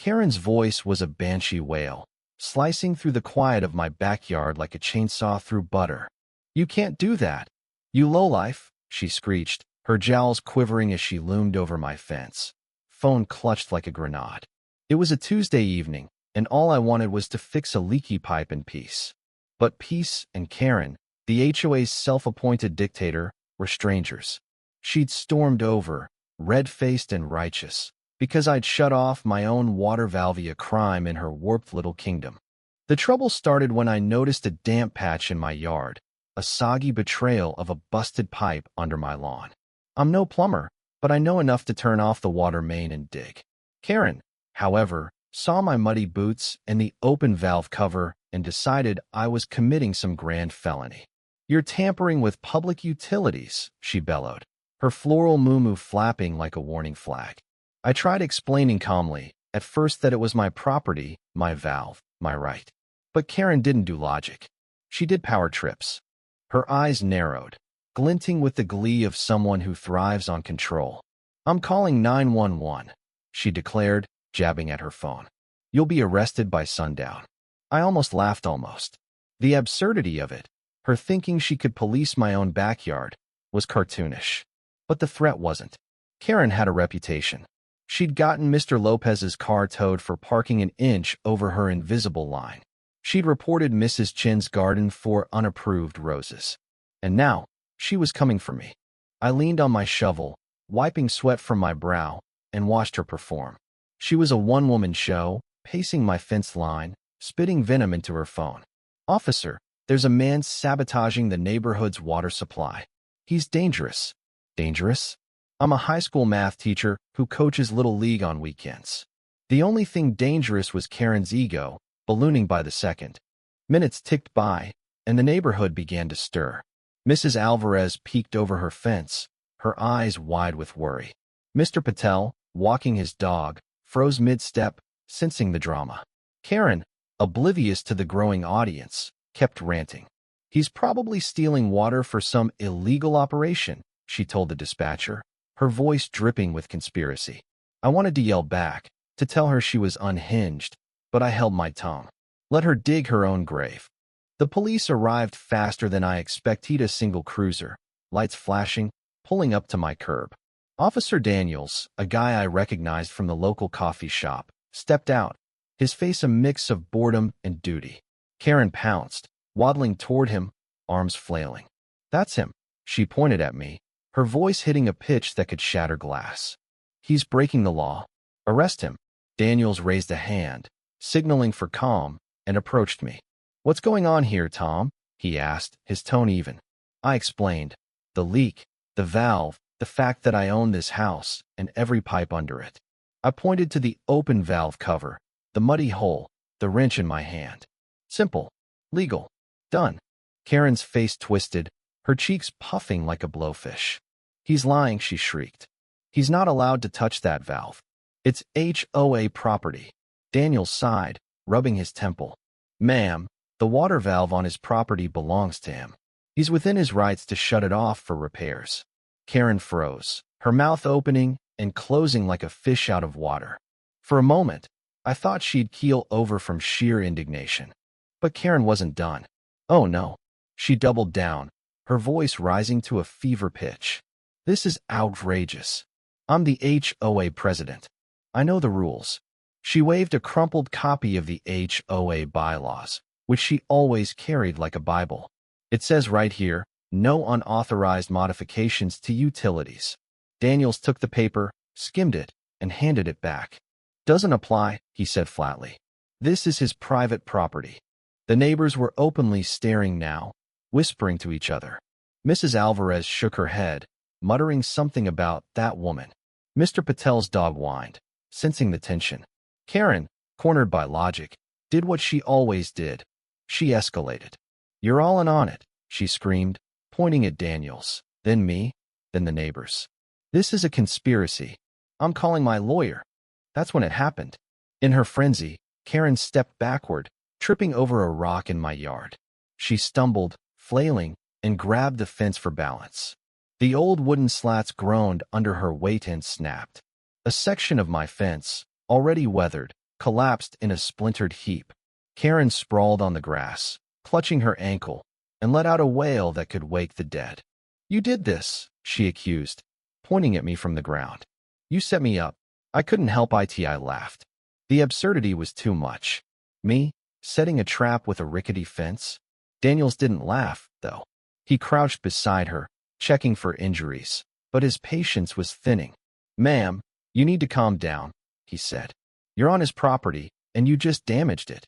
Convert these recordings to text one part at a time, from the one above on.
Karen's voice was a banshee wail, slicing through the quiet of my backyard like a chainsaw through butter. "You can't do that, you lowlife," she screeched, her jowls quivering as she loomed over my fence. Phone clutched like a grenade. It was a Tuesday evening, and all I wanted was to fix a leaky pipe in peace. But peace and Karen, the HOA's self-appointed dictator, were strangers. She'd stormed over, red-faced and righteous, because I'd shut off my own water valve, a crime in her warped little kingdom. The trouble started when I noticed a damp patch in my yard, a soggy betrayal of a busted pipe under my lawn. I'm no plumber, but I know enough to turn off the water main and dig. Karen, however, saw my muddy boots and the open valve cover and decided I was committing some grand felony. "You're tampering with public utilities," she bellowed, her floral muumuu flapping like a warning flag. I tried explaining calmly, at first, that it was my property, my valve, my right. But Karen didn't do logic. She did power trips. Her eyes narrowed, glinting with the glee of someone who thrives on control. "I'm calling 911, she declared, jabbing at her phone. "You'll be arrested by sundown." I almost laughed. The absurdity of it, her thinking she could police my own backyard, was cartoonish. But the threat wasn't. Karen had a reputation. She'd gotten Mr. Lopez's car towed for parking an inch over her invisible line. She'd reported Mrs. Chin's garden for unapproved roses. And now, she was coming for me. I leaned on my shovel, wiping sweat from my brow, and watched her perform. She was a one-woman show, pacing my fence line, spitting venom into her phone. "Officer, there's a man sabotaging the neighborhood's water supply. He's dangerous." Dangerous? I'm a high school math teacher who coaches Little League on weekends. The only thing dangerous was Karen's ego, ballooning by the second. Minutes ticked by, and the neighborhood began to stir. Mrs. Alvarez peeked over her fence, her eyes wide with worry. Mr. Patel, walking his dog, froze mid-step, sensing the drama. Karen, oblivious to the growing audience, kept ranting. "He's probably stealing water for some illegal operation," she told the dispatcher, her voice dripping with conspiracy. I wanted to yell back, to tell her she was unhinged, but I held my tongue. Let her dig her own grave. The police arrived faster than I expected. A single cruiser, lights flashing, pulling up to my curb. Officer Daniels, a guy I recognized from the local coffee shop, stepped out, his face a mix of boredom and duty. Karen pounced, waddling toward him, arms flailing. "That's him," she pointed at me, her voice hitting a pitch that could shatter glass. "He's breaking the law. Arrest him." Daniels raised a hand, signaling for calm, and approached me. "What's going on here, Tom?" he asked, his tone even. I explained. The leak, the valve, the fact that I own this house, and every pipe under it. I pointed to the open valve cover, the muddy hole, the wrench in my hand. Simple. Legal. Done. Karen's face twisted, her cheeks puffing like a blowfish. "He's lying," she shrieked. "He's not allowed to touch that valve. It's HOA property." Daniel sighed, rubbing his temple. "Ma'am, the water valve on his property belongs to him. He's within his rights to shut it off for repairs." Karen froze, her mouth opening and closing like a fish out of water. For a moment, I thought she'd keel over from sheer indignation. But Karen wasn't done. "Oh no." She doubled down, her voice rising to a fever pitch. "This is outrageous. I'm the HOA president. I know the rules." She waved a crumpled copy of the HOA bylaws, which she always carried like a Bible. "It says right here, no unauthorized modifications to utilities." Daniels took the paper, skimmed it, and handed it back. "Doesn't apply," he said flatly. "This is his private property." The neighbors were openly staring now, whispering to each other. Mrs. Alvarez shook her head, muttering something about "that woman." Mr. Patel's dog whined, sensing the tension. Karen, cornered by logic, did what she always did. She escalated. "You're all in on it," she screamed, pointing at Daniels, then me, then the neighbors. "This is a conspiracy. I'm calling my lawyer." That's when it happened. In her frenzy, Karen stepped backward, tripping over a rock in my yard. She stumbled, flailing, and grabbed the fence for balance. The old wooden slats groaned under her weight and snapped. A section of my fence, already weathered, collapsed in a splintered heap. Karen sprawled on the grass, clutching her ankle, and let out a wail that could wake the dead. "You did this," she accused, pointing at me from the ground. "You set me up. I couldn't help it." I laughed. The absurdity was too much. Me, setting a trap with a rickety fence? Daniels didn't laugh, though. He crouched beside her, checking for injuries, but his patience was thinning. "Ma'am, you need to calm down," he said. "You're on his property, and you just damaged it."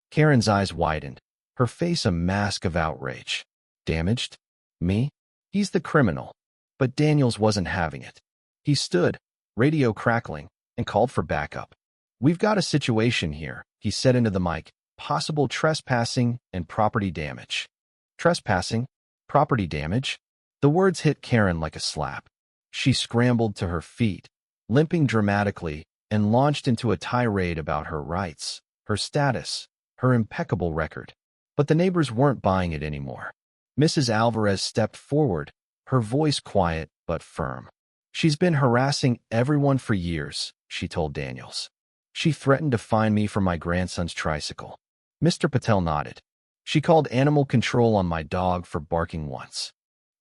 Karen's eyes widened, her face a mask of outrage. Damaged? Me? He's the criminal. But Daniels wasn't having it. He stood, radio crackling, and called for backup. "We've got a situation here," he said into the mic. "Possible trespassing and property damage." Trespassing? Property damage? The words hit Karen like a slap. She scrambled to her feet, limping dramatically, and launched into a tirade about her rights, her status, her impeccable record. But the neighbors weren't buying it anymore. Mrs. Alvarez stepped forward, her voice quiet but firm. "She's been harassing everyone for years," she told Daniels. "She threatened to fine me for my grandson's tricycle." Mr. Patel nodded. "She called animal control on my dog for barking once."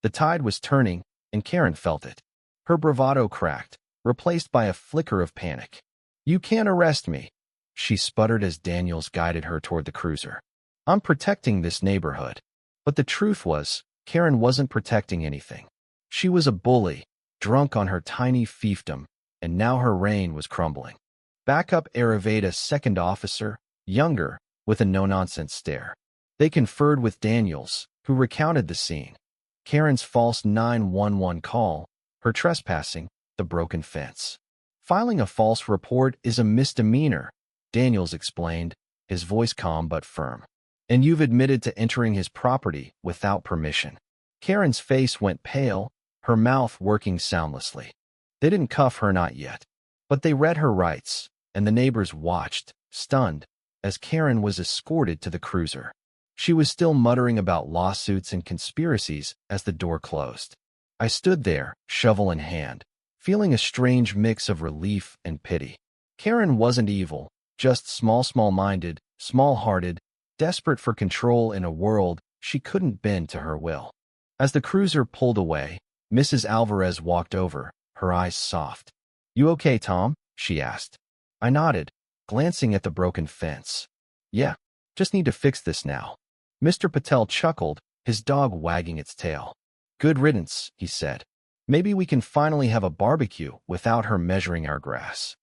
The tide was turning, and Karen felt it. Her bravado cracked, replaced by a flicker of panic. "You can't arrest me," she sputtered as Daniels guided her toward the cruiser. "I'm protecting this neighborhood." But the truth was, Karen wasn't protecting anything. She was a bully, drunk on her tiny fiefdom, and now her reign was crumbling. Backup arrived a second officer, younger, with a no-nonsense stare. They conferred with Daniels, who recounted the scene. Karen's false 911 call, her trespassing, the broken fence. "Filing a false report is a misdemeanor," Daniels explained, his voice calm but firm. "And you've admitted to entering his property without permission." Karen's face went pale, her mouth working soundlessly. They didn't cuff her, not yet. But they read her rights, and the neighbors watched, stunned, as Karen was escorted to the cruiser. She was still muttering about lawsuits and conspiracies as the door closed. I stood there, shovel in hand, feeling a strange mix of relief and pity. Karen wasn't evil, just small-minded, small-hearted, desperate for control in a world she couldn't bend to her will. As the cruiser pulled away, Mrs. Alvarez walked over, her eyes soft. "You okay, Tom?" she asked. I nodded, glancing at the broken fence. "Yeah, just need to fix this now." Mr. Patel chuckled, his dog wagging its tail. "Good riddance," he said. "Maybe we can finally have a barbecue without her measuring our grass."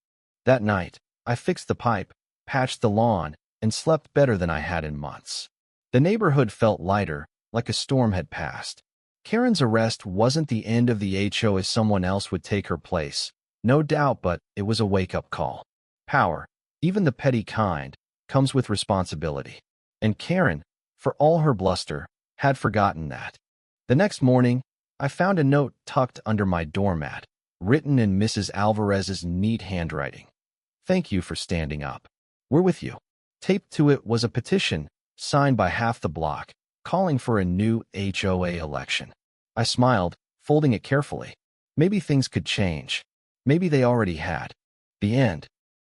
That night, I fixed the pipe, patched the lawn, and slept better than I had in months. The neighborhood felt lighter, like a storm had passed. Karen's arrest wasn't the end of the HOA as someone else would take her place, no doubt, but it was a wake-up call. Power, even the petty kind, comes with responsibility. And Karen, for all her bluster, had forgotten that. The next morning, I found a note tucked under my doormat, written in Mrs. Alvarez's neat handwriting. "Thank you for standing up. We're with you." Taped to it was a petition, signed by half the block, calling for a new HOA election. I smiled, folding it carefully. Maybe things could change. Maybe they already had. The end.